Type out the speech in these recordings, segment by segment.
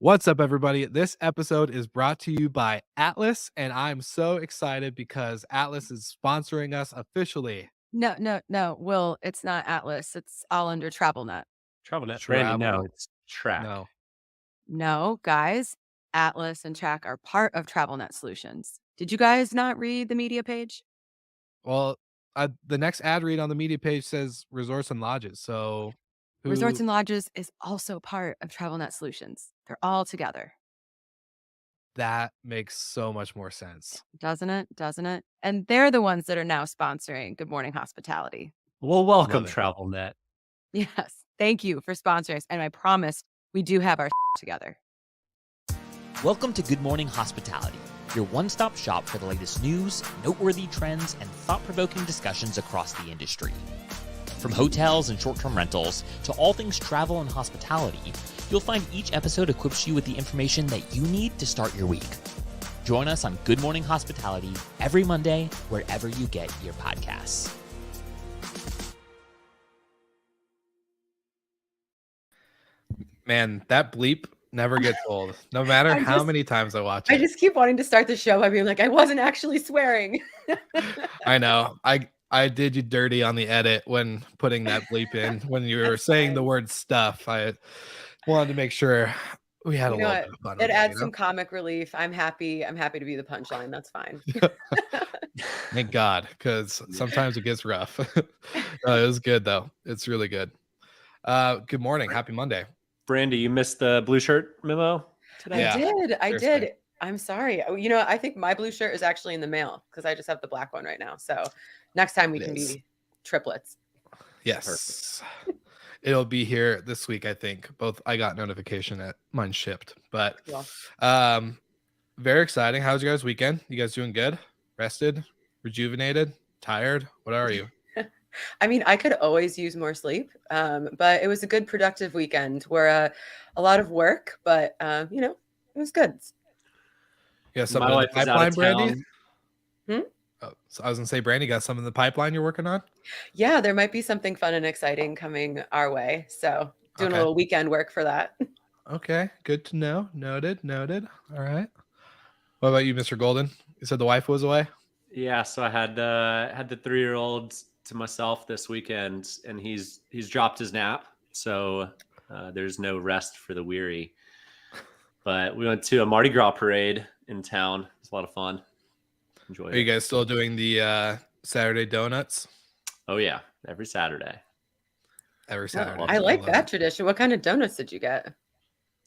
What's up, everybody? This episode is brought to you by Atlas, and I'm so excited because Atlas is sponsoring us officially. No. Will, it's not Atlas. It's all under TravelNet. TravelNet. Brandy, no, Travel. it's Track. No. No, guys, Atlas and Track are part of TravelNet Solutions. Did you guys not read the media page? Well, the next ad read on the media page says resorts and lodges. So Resorts who and Lodges is also part of TravelNet Solutions. They're all together, that makes so much more sense. doesn't it? Doesn't it? And they're the ones that are now sponsoring Good Morning Hospitality. Well, welcome, Love it. TravelNet. Yes. Thank you for sponsoring us. And I promise we do have our together. Welcome to Good Morning Hospitality, your one-stop shop for the latest news, noteworthy trends, and thought-provoking discussions across the industry. From hotels and short-term rentals to all things travel and hospitality, you'll find each episode equips you with the information that you need to start your week. Join us on Good Morning Hospitality every Monday, wherever you get your podcasts. Man, that bleep never gets old, no matter how many times I watch I it. just keep wanting to start the show by being like, I wasn't actually swearing. I know. I did you dirty on the edit when putting that bleep in. When you were That's saying fine. the word stuff, I wanted to make sure we had You a know little what? bit of fun It with adds some comic relief. I'm happy to be the punchline. That's fine. Thank God, because sometimes it gets rough. It was good though. It's really good. Good morning. Happy Monday. Brandy, you missed the blue shirt memo today? Yeah. I seriously. did. I'm sorry. Oh, you know, I think my blue shirt is actually in the mail because I just have the black one right now. So next time we It can is. be triplets. Yes. It'll be here this week, I think. Both I got notification that mine shipped. But Cool. very exciting. How's your guys' weekend? You guys doing good? Rested? Rejuvenated? Tired? What are you? I mean, I could always use more sleep, but it was a good, productive weekend where a lot of work, but you know, it was good. You got something My in the wife is out pipeline, of Brandy? town. Oh, so I was gonna say, Brandy, got something in the pipeline you're working on? Yeah, there might be something fun and exciting coming our way. So doing a Okay. little weekend work for that. Okay, good to know. Noted. All right. What about you, Mr. Golden? You said the wife was away? Yeah, so I had the 3-year-old to myself this weekend, and he's dropped his nap, so there's no rest for the weary. But we went to a Mardi Gras parade in town. It was a lot of fun. Enjoyed Are you it. guys still doing the Saturday donuts Oh yeah, every Saturday. every Saturday? I like love that it. tradition. What kind of donuts did you get?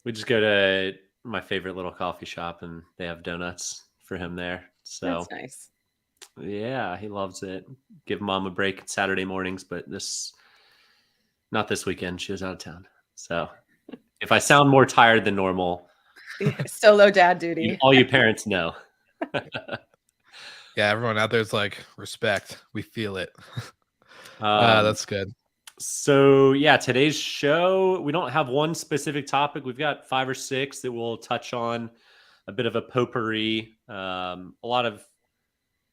We just go to my favorite little coffee shop, and they have donuts for him there. So That's nice. yeah, he loves it. Give mom a break Saturday mornings, but not this weekend. She was out of town. So if I sound more tired than normal, Solo dad duty. all you parents know. Yeah, everyone out there's like, respect. We feel it. That's good. So yeah, today's show, we don't have one specific topic. We've got 5 or 6 that we'll touch on, a bit of a potpourri, a lot of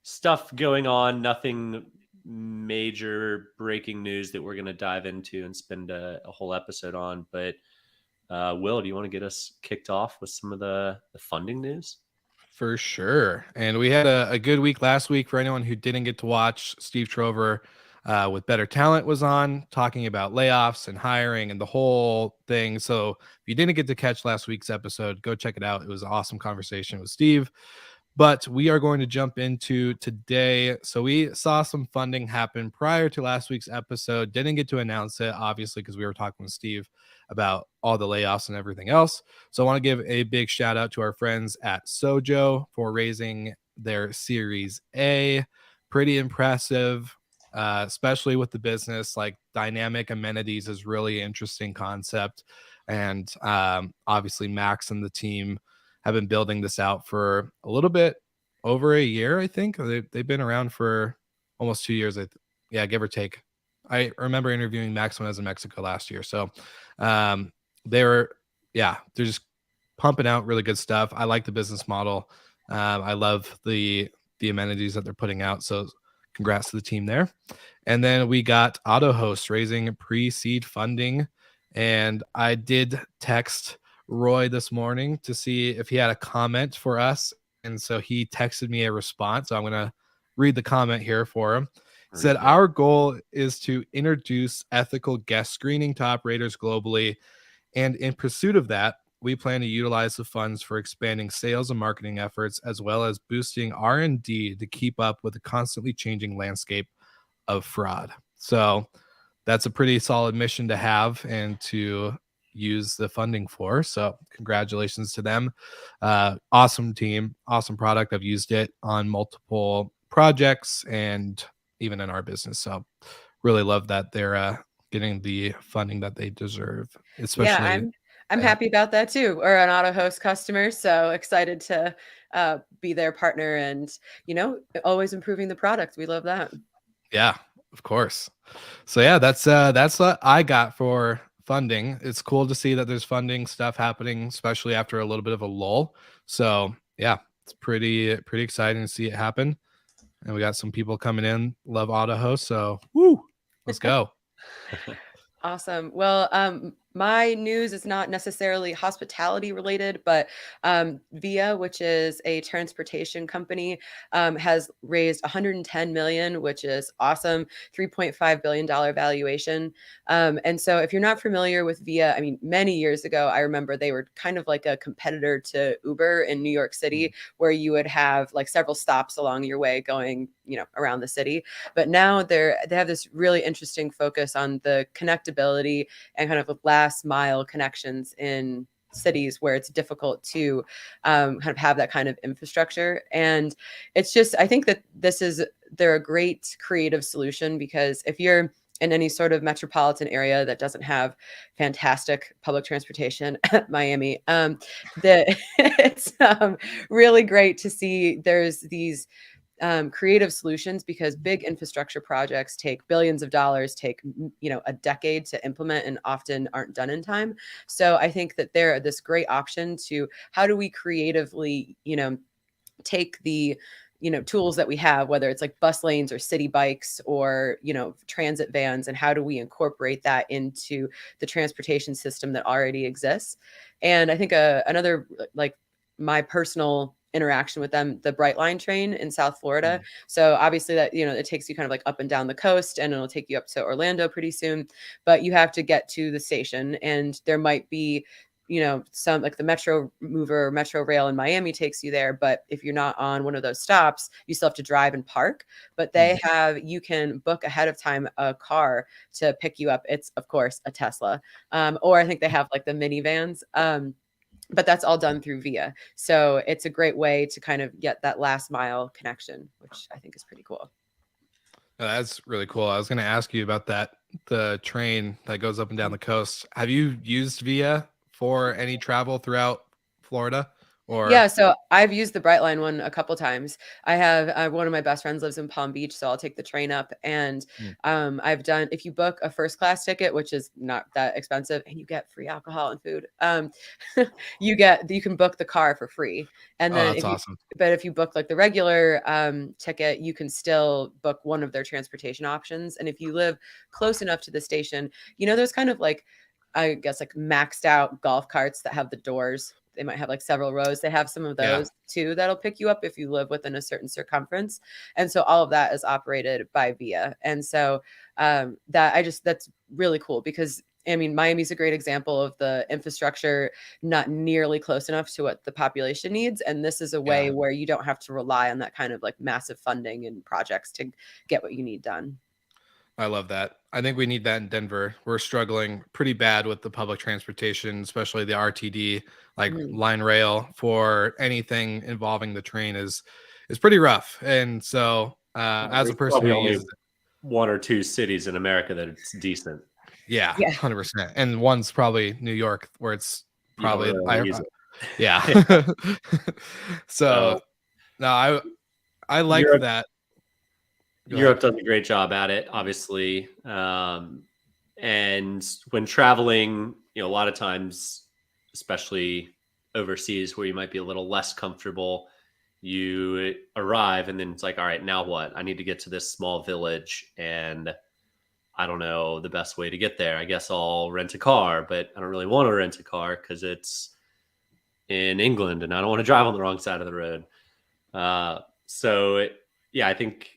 stuff going on, nothing major breaking news that we're going to dive into and spend a whole episode on. But Will, do you want to get us kicked off with some of the funding news? For sure. And we had a good week last week. For anyone who didn't get to watch, Steve Trover with Better Talent was on talking about layoffs and hiring and the whole thing. So if you didn't get to catch last week's episode, go check it out. It was an awesome conversation with Steve. But we are going to jump into today. So we saw some funding happen prior to last week's episode. Didn't get to announce it, obviously, because we were talking with Steve about all the layoffs and everything else. So I want to give a big shout out to our friends at Sojo for raising their Series A. Pretty impressive, especially with the business. Like, dynamic amenities is really interesting concept. And obviously Max and the team have been building this out for a little bit over a year, I think. They've been around for almost 2 years. Yeah, give or take. I remember interviewing Max when I was in Mexico last year. So they're just pumping out really good stuff. I like the business model. I love the amenities that they're putting out. So congrats to the team there. And then we got AutoHost raising pre-seed funding. And I did text Roy this morning to see if he had a comment for us. And so he texted me a response. So I'm going to read the comment here for him. He said, our goal is to introduce ethical guest screening to operators globally. And in pursuit of that, we plan to utilize the funds for expanding sales and marketing efforts, as well as boosting R&D to keep up with the constantly changing landscape of fraud. So that's a pretty solid mission to have and to use the funding for. So congratulations to them. Awesome team, awesome product. I've used it on multiple projects and even in our business. So really love that they're getting the funding that they deserve, especially. Yeah, I'm happy about that too. We're an AutoHost customer, so excited to be their partner and, always improving the product. We love that. Yeah, of course. So yeah, that's what I got for funding. It's cool to see that there's funding stuff happening, especially after a little bit of a lull. So yeah, it's pretty exciting to see it happen. And we got some people coming in, love AutoHost. So woo, let's go. Awesome. Well, my news is not necessarily hospitality related, but Via, which is a transportation company, has raised 110 million, which is awesome, $3.5 billion valuation. And so if you're not familiar with Via, I mean, many years ago, I remember they were kind of like a competitor to Uber in New York City, where you would have like several stops along your way going, around the city. But now they have this really interesting focus on the connectability and kind of last mile connections in cities where it's difficult to kind of have that kind of infrastructure. And it's just, I think that they're a great creative solution, because if you're in any sort of metropolitan area that doesn't have fantastic public transportation at Miami, it's really great to see there's these creative solutions, because big infrastructure projects take billions of dollars, take a decade to implement, and often aren't done in time. So I think that they're this great option to how do we creatively take the tools that we have, whether it's like bus lanes or city bikes or transit vans, and how do we incorporate that into the transportation system that already exists. And I think another, like, my personal interaction with them, the Brightline train in South Florida. So obviously that, it takes you kind of like up and down the coast, and it'll take you up to Orlando pretty soon, but you have to get to the station, and there might be, some like the Metro Mover or Metro Rail in Miami takes you there. But if you're not on one of those stops, you still have to drive and park. But you can book ahead of time a car to pick you up. It's of course a Tesla. Or I think they have like the minivans. But that's all done through Via. So it's a great way to kind of get that last mile connection, which I think is pretty cool. That's really cool. I was going to ask you about the train that goes up and down the coast. Have you used Via for any travel throughout Florida? Yeah, so I've used the Brightline one a couple times. I have one of my best friends lives in Palm Beach, so I'll take the train up. And I've done, if you book a first class ticket, which is not that expensive, and you get free alcohol and food, you can book the car for free. And then that's awesome. But if you book like the regular ticket, you can still book one of their transportation options. And if you live close enough to the station, there's kind of like, I guess, like maxed out golf carts that have the doors. They might have like several rows. They have some of those too that'll pick you up if you live within a certain circumference. And so all of that is operated by Via. And so that's really cool, because I mean, Miami's a great example of the infrastructure not nearly close enough to what the population needs. And this is a way where you don't have to rely on that kind of like massive funding and projects to get what you need done. I love that. I think we need that in Denver. We're struggling pretty bad with the public transportation, especially the RTD, like line rail for anything involving the train is pretty rough. And so as a person who uses one or two cities in America that it's decent. Yeah, 100%. And one's probably New York, where it's probably So no, I like that. Europe does a great job at it, obviously. And when traveling, a lot of times, especially overseas where you might be a little less comfortable, you arrive and then it's like, all right, now what? I need to get to this small village and I don't know the best way to get there. I guess I'll rent a car, but I don't really want to rent a car because it's in England, and I don't want to drive on the wrong side of the road. I think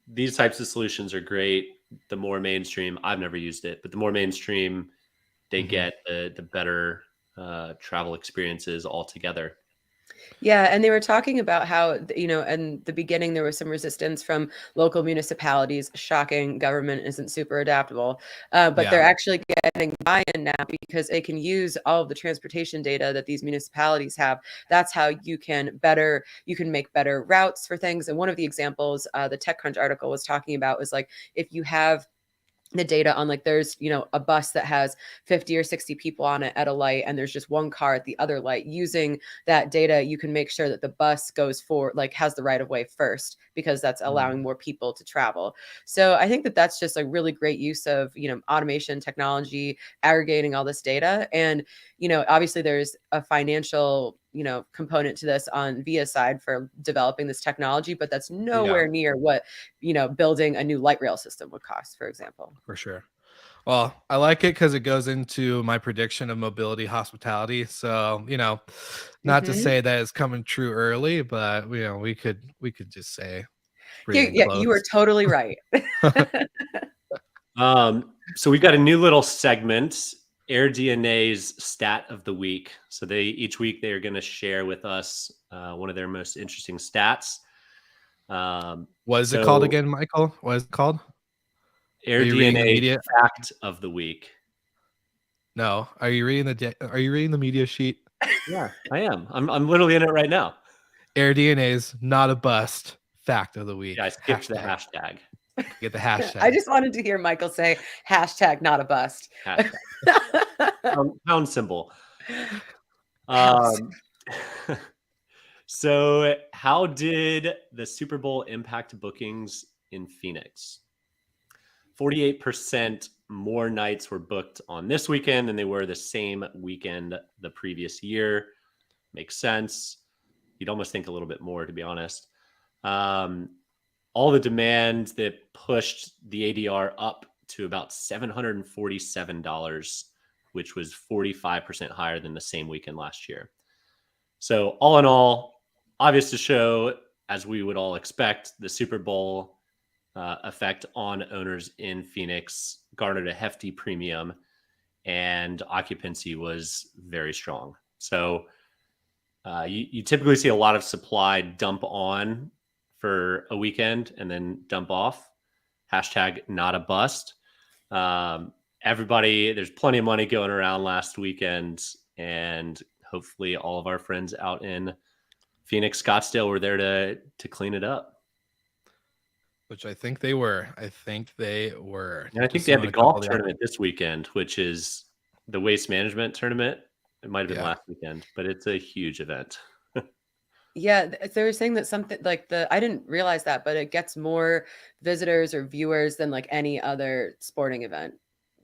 these types of solutions are great. The more mainstream, I've never used it, but the more mainstream they get, the better travel experiences altogether. Yeah, and they were talking about how, in the beginning there was some resistance from local municipalities. Shocking, government isn't super adaptable, but they're actually getting buy-in now because they can use all of the transportation data that these municipalities have. That's how you can make better routes for things. And one of the examples the TechCrunch article was talking about was like, if you have the data on like there's a bus that has 50 or 60 people on it at a light and there's just one car at the other light. Using that data, you can make sure that the bus goes for like has the right of way first, because that's allowing more people to travel. So I think that that's just a really great use of automation technology, aggregating all this data. And obviously there's a financial component to this on Via's side for developing this technology, but that's nowhere near what building a new light rail system would cost, for example. For sure. Well, I like it because it goes into my prediction of mobility hospitality. So, not to say that it's coming true early, but we could just say You are totally right. So we've got a new little segment, AirDNA's Stat of the Week. So each week they are going to share with us one of their most interesting stats. What is it called again, Michael? What is it called? AirDNA Fact of the Week. No, are you reading the media sheet? Yeah, I am. I'm literally in it right now. AirDNA's not a bust. Fact of the week. Yeah, I skipped the hashtag. Get the hashtag. I just wanted to hear Michael say hashtag not a bust. Pound symbol. So how did the Super Bowl impact bookings in Phoenix? 48% more nights were booked on this weekend than they were the same weekend the previous year. Makes sense. You'd almost think a little bit more, to be honest. All the demand that pushed the ADR up to about $747, which was 45% higher than the same weekend last year. So all in all, obvious to show, as we would all expect, the Super Bowl effect on owners in Phoenix garnered a hefty premium, and occupancy was very strong. So you typically see a lot of supply dump on for a weekend and then dump off. Hashtag not a bust. Everybody, there's plenty of money going around last weekend, and hopefully all of our friends out in Phoenix, Scottsdale were there to clean it up. Which I think they were. And I think they had the golf tournament this weekend, which is the waste management tournament. It might have been last weekend, but it's a huge event. Yeah, they were saying that something like I didn't realize that, but it gets more visitors or viewers than like any other sporting event,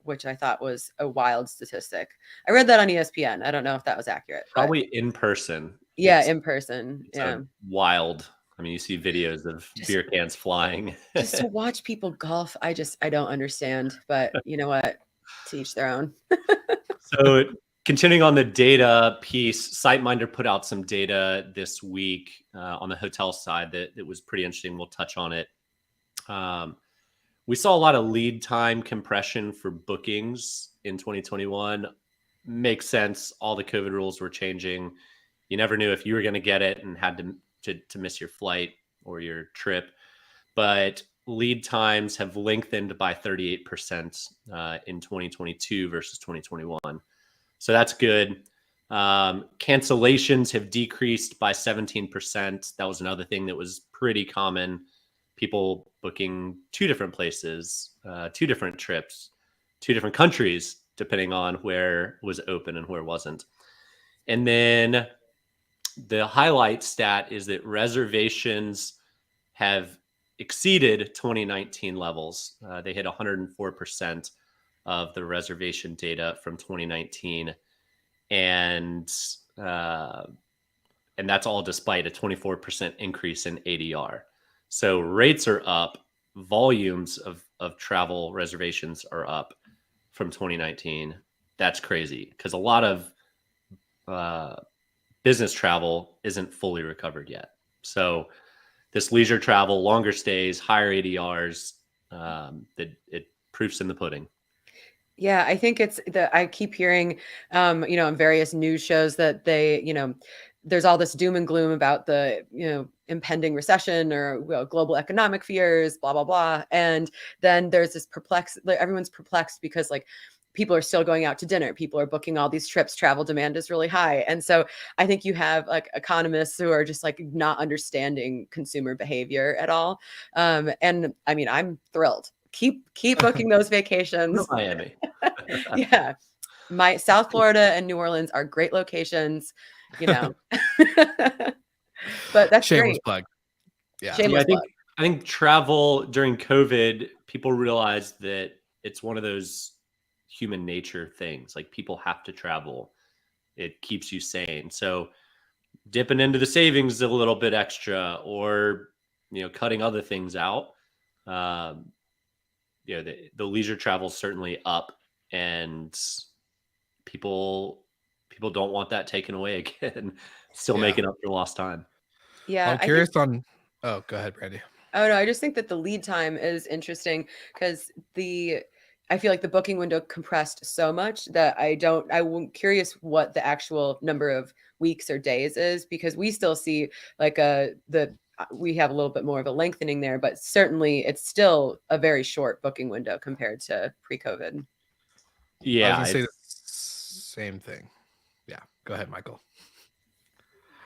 which I thought was a wild statistic. I read that on ESPN. I don't know if that was accurate. Probably in person. Yeah, in person. Yeah. Wild. I mean, you see videos of beer cans flying. Just to watch people golf, I don't understand. But you know what? To each their own. So continuing on the data piece, SiteMinder put out some data this week on the hotel side that was pretty interesting. We'll touch on it. We saw a lot of lead time compression for bookings in 2021. Makes sense. All the COVID rules were changing. You never knew if you were going to get it and had to miss your flight or your trip. But lead times have lengthened by 38% in 2022 versus 2021. So that's good. Cancellations have decreased by 17%. That was another thing that was pretty common. People booking two different places, two different trips, two different countries, depending on where was open and where wasn't. And then the highlight stat is that reservations have exceeded 2019 levels. They hit 104% of the reservation data from 2019. And that's all despite a 24% increase in ADR. So rates are up, volumes of travel reservations are up from 2019. That's crazy because a lot of business travel isn't fully recovered yet. So this leisure travel, longer stays, higher ADRs, that it proofs in the pudding. Yeah, I think it's I keep hearing, on various news shows that there's all this doom and gloom about the, impending recession or global economic fears, blah, blah, blah. And then there's this like everyone's perplexed because like people are still going out to dinner. People are booking all these trips. Travel demand is really high. And so I think you have like economists who are just like not understanding consumer behavior at all. And I mean, I'm thrilled. Keep booking those vacations. Miami. Yeah. My South Florida and New Orleans are great locations, But that's Shameless great. plug. Yeah. Shameless plug. I think travel during COVID, people realized that it's one of those human nature things. Like people have to travel. It keeps you sane. So dipping into the savings a little bit extra, or cutting other things out. The leisure travel is certainly up, and people don't want that taken away again. Still making up for lost time. Yeah. I'm curious on. Oh, go ahead, Brandy. Oh no, I just think that the lead time is interesting because I feel like the booking window compressed so much that I'm curious what the actual number of weeks or days is, because we still see like we have a little bit more of a lengthening there, but certainly it's still a very short booking window compared to pre-COVID. I Yeah, was gonna say the same thing. Yeah, go ahead, Michael.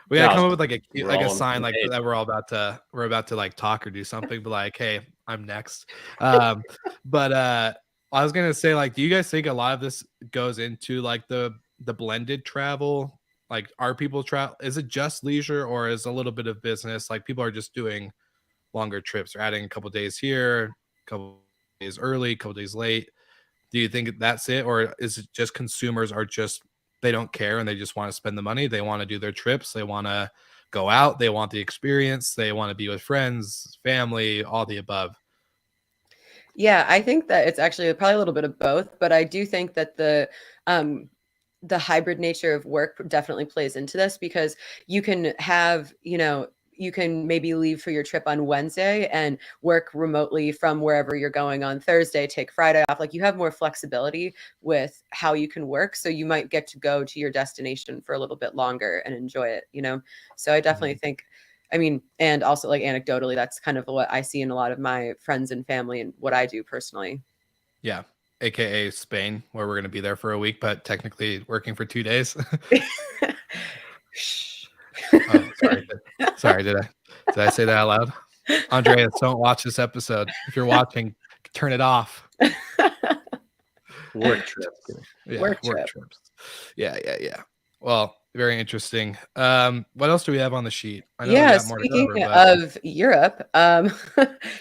We gotta come up with like a sign like that we're about to like talk or do something, but like, hey, I'm next. But I was gonna say, like, do you guys think a lot of this goes into like the blended travel? Like, are people travel? Is it just leisure, or is a little bit of business? Like, people are just doing longer trips or adding a couple days here, a couple days early, a couple days late. Do you think that's it, or is it just consumers are just they don't care and they just want to spend the money? They want to do their trips. They want to go out. They want the experience. They want to be with friends, family, all the above. Yeah, I think that it's actually probably a little bit of both, but I do think that the hybrid nature of work definitely plays into this, because you can have, you can maybe leave for your trip on Wednesday and work remotely from wherever you're going on Thursday, take Friday off. Like you have more flexibility with how you can work. So you might get to go to your destination for a little bit longer and enjoy it, So I definitely think, I mean, and also like anecdotally, that's kind of what I see in a lot of my friends and family and what I do personally. Yeah. AKA Spain, where we're going to be there for a week, but technically working for 2 days. Oh, sorry. Did I say that out loud? Andreas, don't watch this episode. If you're watching, turn it off. Work trips. Yeah, Work trips. Yeah. Well, very interesting. What else do we have on the sheet? I know we got more to speaking cover, but... of Europe,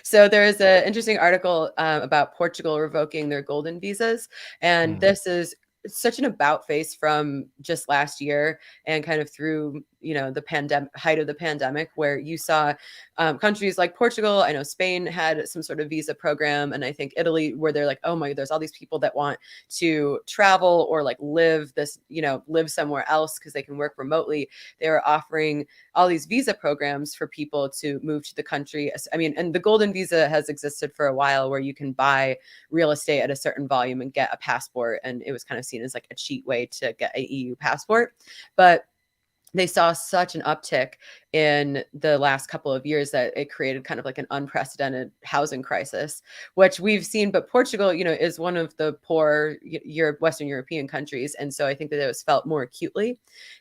so there is an interesting article about Portugal revoking their golden visas, and this is such an about face from just last year and kind of through the height of the pandemic, where you saw countries like Portugal, I know Spain had some sort of visa program, and I think Italy, where they're like, oh my, there's all these people that want to travel or like live somewhere else because they can work remotely. They were offering all these visa programs for people to move to the country. I mean, and the golden visa has existed for a while, where you can buy real estate at a certain volume and get a passport, and it was kind of seen as like a cheat way to get a EU passport. But they saw such an uptick in the last couple of years that it created kind of like an unprecedented housing crisis, which we've seen. But Portugal, is one of the poor Western European countries. And so I think that it was felt more acutely.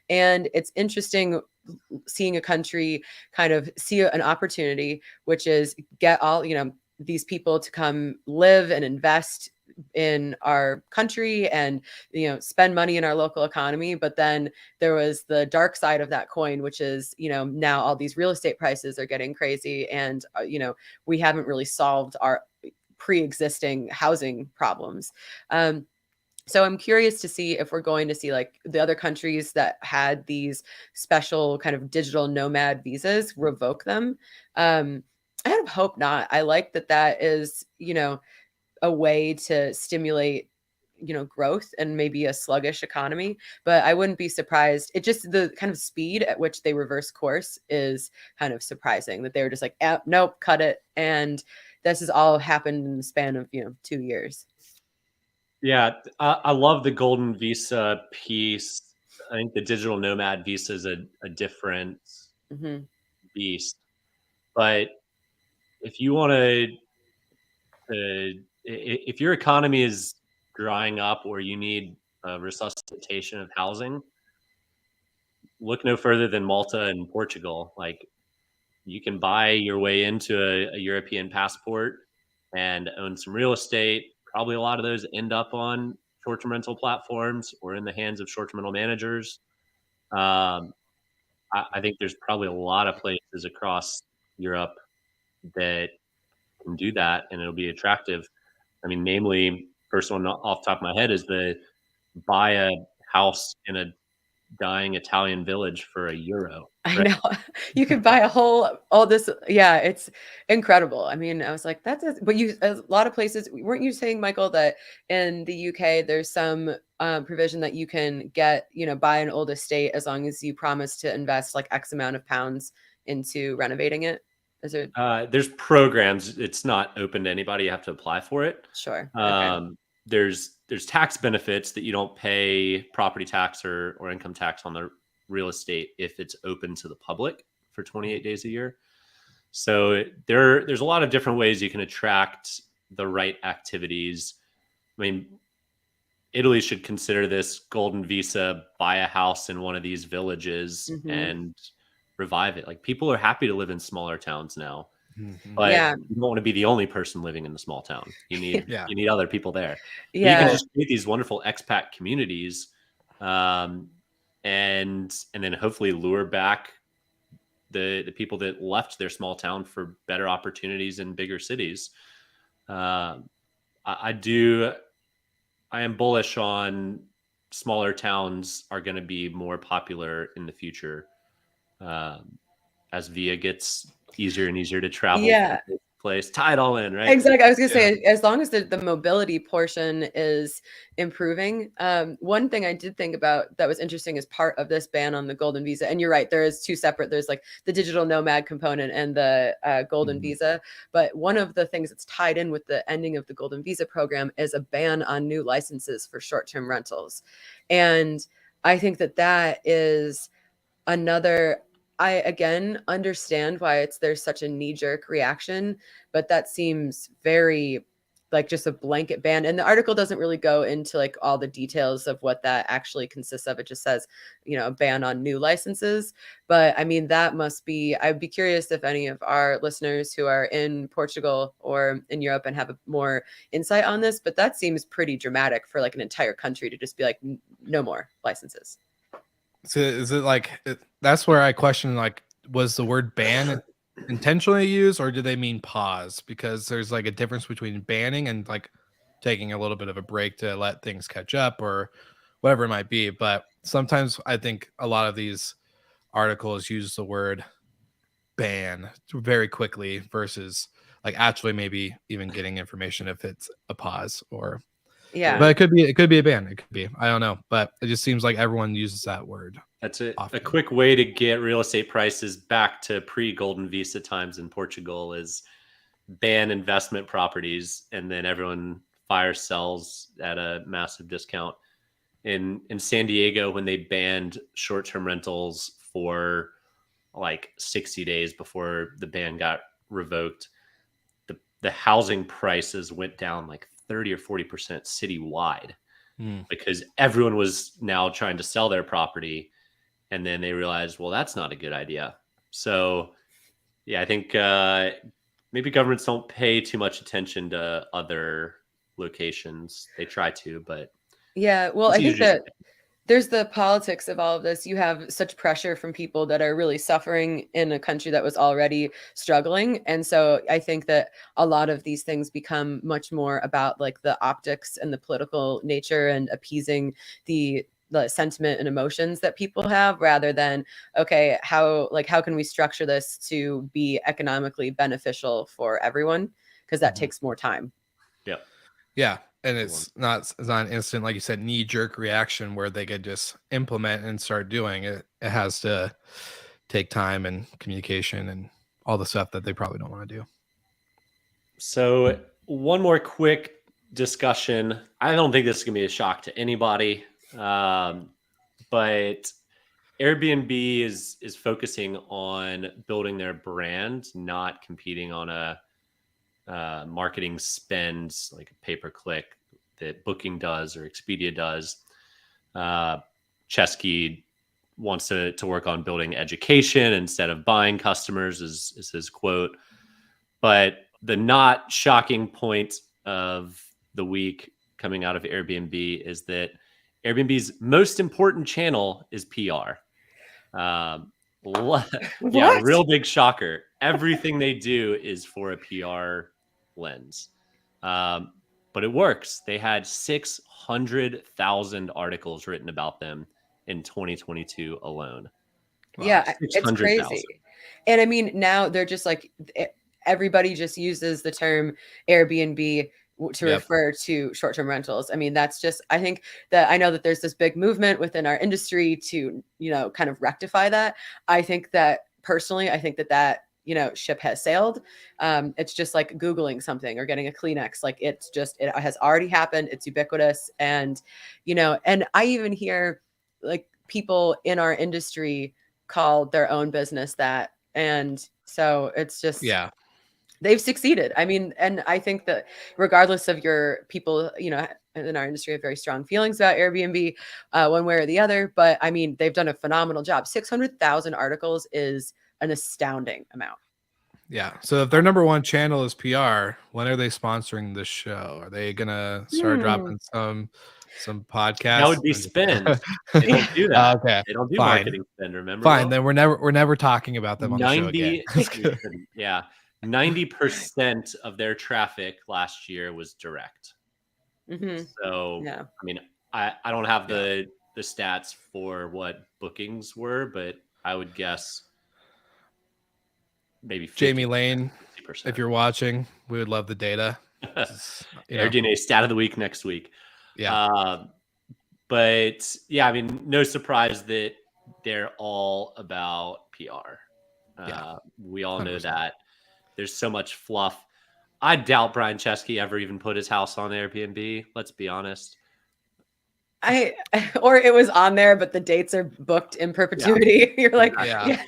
And it's interesting seeing a country kind of see an opportunity, which is get all, these people to come live and invest in our country and spend money in our local economy. But then there was the dark side of that coin, which is now all these real estate prices are getting crazy, and we haven't really solved our pre-existing housing problems. So I'm curious to see if we're going to see like the other countries that had these special kind of digital nomad visas revoke them. I hope not. I like that is a way to stimulate growth and maybe a sluggish economy, but I wouldn't be surprised. It just, the kind of speed at which they reverse course is kind of surprising, that they were just like, nope, cut it. And this has all happened in the span of 2 years. Yeah, I love the golden visa piece. I think the digital nomad visa is a different Hmm. beast. But if you want if your economy is drying up or you need a resuscitation of housing, look no further than Malta and Portugal. Like, you can buy your way into a European passport and own some real estate. Probably a lot of those end up on short-term rental platforms or in the hands of short-term rental managers. I think there's probably a lot of places across Europe that can do that, and it'll be attractive. I mean, namely, first one off the top of my head is the buy a house in a dying Italian village for €1. I Right? know. You could buy all this. Yeah, it's incredible. I mean, I was like, but a lot of places, weren't you saying, Michael, that in the UK, there's some provision that you can get, buy an old estate as long as you promise to invest like X amount of pounds into renovating it? Is it? There's programs. It's not open to anybody. You have to apply for it. Sure. Okay. There's tax benefits that you don't pay property tax or income tax on the real estate if it's open to the public for 28 days a year. So there's a lot of different ways you can attract the right activities. I mean, Italy should consider this golden visa, buy a house in one of these villages Mhm. and revive it. Like, people are happy to live in smaller towns now, Mhm. but Yeah. you don't want to be the only person living in the small town. You need Yeah. you need other people there. But you Yeah. can just create these wonderful expat communities, and then hopefully lure back the people that left their small town for better opportunities in bigger cities. I am bullish on smaller towns are going to be more popular in the future, as Via gets easier and easier to travel Yeah. from place. Tie it all in, right? Exactly. I was gonna Yeah. say, as long as the mobility portion is improving. One thing I did think about that was interesting as part of this ban on the golden visa, and you're right, there is two separate. There's like the digital nomad component and the golden Mhm. visa. But one of the things that's tied in with the ending of the golden visa program is a ban on new licenses for short-term rentals, and I think that is another. I again understand why there's such a knee-jerk reaction, but that seems very like just a blanket ban. And the article doesn't really go into like all the details of what that actually consists of. It just says, a ban on new licenses. But I mean, that must be, I'd be curious if any of our listeners who are in Portugal or in Europe and have more insight on this, but that seems pretty dramatic for like an entire country to just be like, no more licenses. So is it like that's where I question, like, was the word ban intentionally used, or did they mean pause? Because there's like a difference between banning and like taking a little bit of a break to let things catch up or whatever it might be. But sometimes I think a lot of these articles use the word ban very quickly versus like actually maybe even getting information if it's a pause or Yeah. but it could be a ban. It could be. I don't know. But it just seems like everyone uses that word. That's a Often. quick way to get real estate prices back to pre-golden visa times in Portugal is ban investment properties, and then everyone fire sells at a massive discount. In San Diego, when they banned short-term rentals for like 60 days before the ban got revoked, the housing prices went down like 30 or 40% citywide because everyone was now trying to sell their property. And then they realized, well, that's not a good idea. So, yeah, I think maybe governments don't pay too much attention to other locations. They try to, but Yeah, well, it's I think easier that there's the politics of all of this. You have such pressure from people that are really suffering in a country that was already struggling. And so I think that a lot of these things become much more about like the optics and the political nature and appeasing the sentiment and emotions that people have, rather than, okay, how can we structure this to be economically beneficial for everyone? Because that takes more time. Yeah. Yeah. And it's not an instant, like you said, knee-jerk reaction where they could just implement and start doing it. It has to take time and communication and all the stuff that they probably don't want to do. So one more quick discussion. I don't think this is going to be a shock to anybody, but Airbnb is focusing on building their brand, not competing on a marketing spend like a pay-per-click that Booking does or Expedia does. Chesky wants to work on building education instead of buying customers, is his quote. But the not shocking point of the week coming out of Airbnb is that Airbnb's most important channel is PR. Yeah, real big shocker. Everything they do is for a PR lens. But it works. They had 600,000 articles written about them in 2022 alone. Wow. Yeah, it's 600,000. crazy. And I mean, now they're just like, everybody just uses the term Airbnb to refer to short-term rentals. I mean, that's just, I think that I know that there's this big movement within our industry to, kind of rectify that. I think that personally, that ship has sailed. It's just like Googling something or getting a Kleenex. Like it has already happened. It's ubiquitous. And, and I even hear like people in our industry call their own business that. And so it's just, they've succeeded. I mean, and I think that regardless of your people, in our industry have very strong feelings about Airbnb, one way or the other, but I mean, they've done a phenomenal job. 600,000 articles is an astounding amount. Yeah. So if their number one channel is PR, when are they sponsoring this show? Are they gonna start dropping some podcasts? That would be spend. They don't do that. Okay. They don't do Fine. marketing spend, remember? Fine. Then we're never talking about them on the show again. 90% of their traffic last year was direct. Mm-hmm. So Yeah. I mean, I don't have the stats for what bookings were, but I would guess maybe 50%, Jamie Lane, 50%. if you're watching, we would love the data. AirDNA stat of the week next week. Yeah. But yeah, I mean, no surprise that they're all about PR. We all know 100%. that. There's so much fluff. I doubt Brian Chesky ever even put his house on Airbnb. Let's be honest. Or it was on there, but the dates are booked in perpetuity. Yeah. You're like, yeah.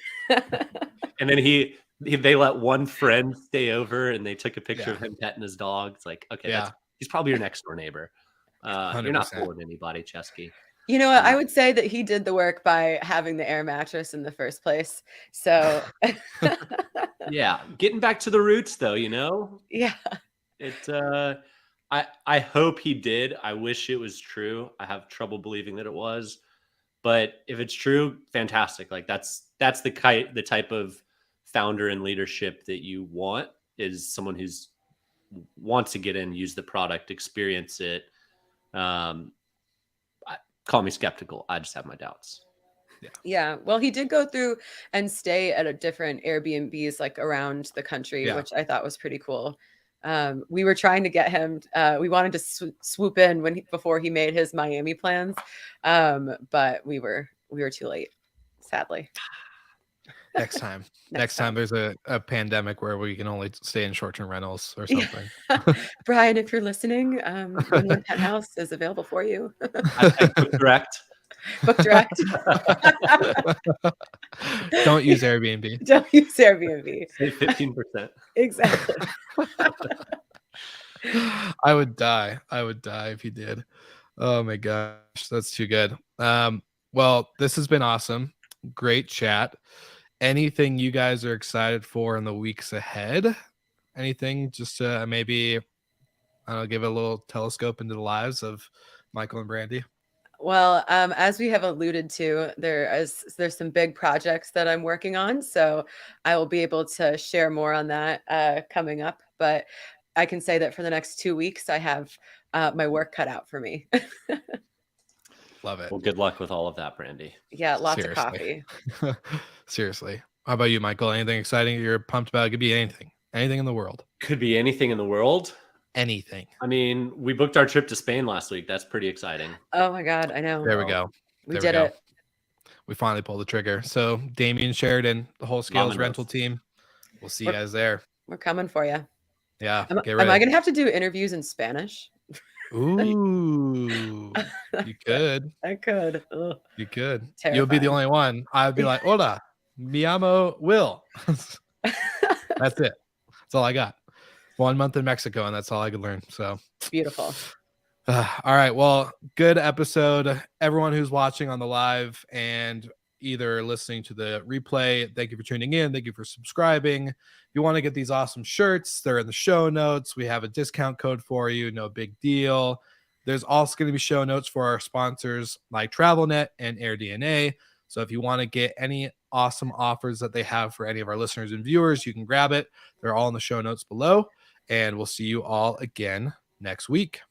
And then they let one friend stay over and they took a picture of him petting his dog. It's like, okay, he's probably your next door neighbor. You're not fooling anybody, Chesky. You know what? I would say that he did the work by having the air mattress in the first place. So yeah, getting back to the roots though, Yeah. It I hope he did. I wish it was true. I have trouble believing that it was. But if it's true, fantastic. Like that's the type of founder and leadership that you want, is someone who's wants to get in, use the product, experience it. Call me skeptical. I just have my doubts. Yeah. Well, he did go through and stay at a different Airbnbs like around the country, which I thought was pretty cool. We were trying to get him. We wanted to swoop in before he made his Miami plans, but we were too late, sadly. Next time. Next time there's a pandemic where we can only stay in short-term rentals or something. Brian, if you're listening, the penthouse is available for you. I book direct. Book direct. Don't use Airbnb. Don't use Airbnb. Save 15%. Exactly. I would die if you did. Oh my gosh, that's too good. Well, this has been awesome. Great chat. Anything you guys are excited for in the weeks ahead? Anything just to maybe, I don't know, give a little telescope into the lives of Michael and Brandy? Well, as we have alluded to, there's some big projects that I'm working on, so I will be able to share more on that coming up. But I can say that for the next 2 weeks, I have my work cut out for me. Love it. Well, good luck with all of that, Brandy. Yeah, lots of coffee. Seriously. How about you, Michael? Anything exciting you're pumped about? It could be anything in the world. Could be anything in the world. anything. I mean, we booked our trip to Spain last week. That's pretty exciting. Oh my God, I know. There we go. We There did go. it. We finally pulled the trigger. So Damian Sheridan, the whole Scales Vamonos. rental team. We'll see you We're- guys there. We're coming for you. Yeah. Am Get I ready. going to have to do interviews in Spanish? Ooh, you could. I could. Ugh. You could. You'll be the Terrifying. only one. I'd be like, hola, mi amo Will. That's it. That's all I got. 1 month in Mexico, and that's all I could learn. So Beautiful. all right. Well, good episode. Everyone who's watching on the live and either listening to the replay, thank you for tuning in. Thank you for subscribing. If you want to get these awesome shirts, they're in the show notes. We have a discount code for you. No big deal. There's also going to be show notes for our sponsors like TravelNet and AirDNA. So if you want to get any awesome offers that they have for any of our listeners and viewers, you can grab it. They're all in the show notes below. And we'll see you all again next week.